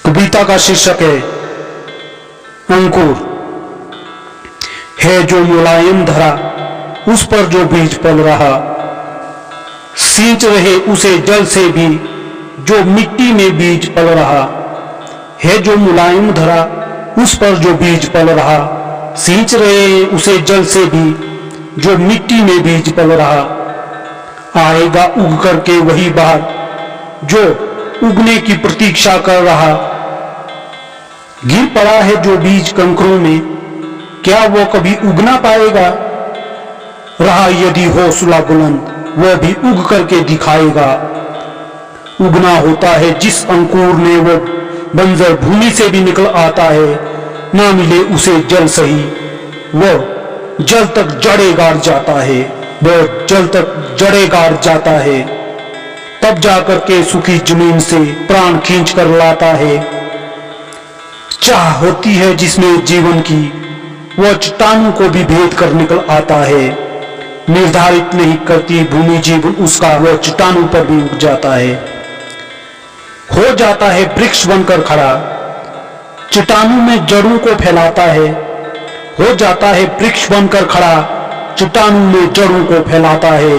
कविता का शीर्षक है अंकुर। है जो मुलायम धरा उस पर जो बीज पल रहा, सींच रहे उसे जल से भी जो मिट्टी में बीज पल रहा। है जो मुलायम धरा उस पर जो बीज पल रहा, सींच रहे उसे जल से भी जो मिट्टी में बीज पल रहा। आएगा उग करके वही बाहर जो उगने की प्रतीक्षा कर रहा। गिर पड़ा है जो बीज कंकरों में, क्या वो कभी उग ना पाएगा? रहा यदि हौसला बुलंद वह भी उग करके दिखाएगा। उगना होता है जिस अंकुर ने वो बंजर भूमि से भी निकल आता है, ना मिले उसे जल सही वह जल तक जड़े गाड़ जाता है, वह जल तक जड़े गाड़ जाता है। तब जाकर के सूखी जमीन से प्राण खींच कर लाता है। चाह होती है जिसमें जीवन की, वह चट्टानों को भी भेद कर निकल आता है। निर्धारित नहीं करती भूमि जीवन उसका, वह चट्टानों पर भी उग जाता है। हो जाता है वृक्ष बनकर खड़ा, चट्टानों में जड़ों को फैलाता है। हो जाता है वृक्ष बनकर खड़ा, चट्टानों में जड़ों को फैलाता है।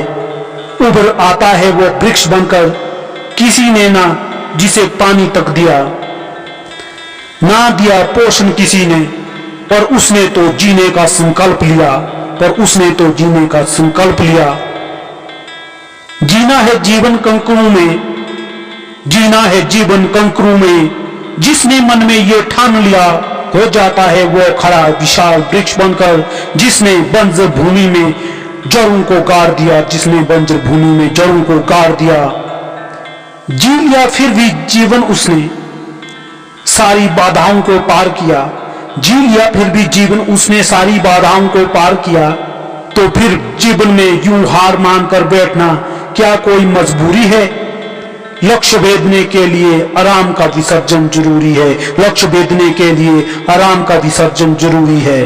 उभर आता है वो वृक्ष बनकर, किसी ने ना जिसे पानी तक दिया, ना दिया पोषण किसी ने, पर उसने तो जीने का संकल्प लिया, पर उसने तो जीने का संकल्प लिया। जीना है जीवन कंकरों में, जीना है जीवन कंकरों में, जिसने मन में ये ठान लिया। हो जाता है वो खड़ा विशाल वृक्ष बनकर, जिसने बंजर भूमि में जड़ों को गाड़ दिया, जिसने बंजर भूमि में जड़ों को गाड़ दिया। जी लिया फिर भी जीवन उसने, सारी बाधाओं को पार किया। जी लिया फिर भी जीवन उसने, सारी बाधाओं को पार किया। तो फिर जीवन में यूं हार मान कर बैठना क्या कोई मजबूरी है? लक्ष्य भेदने के लिए आराम का विसर्जन जरूरी है, लक्ष्य भेदने के लिए आराम का विसर्जन जरूरी है।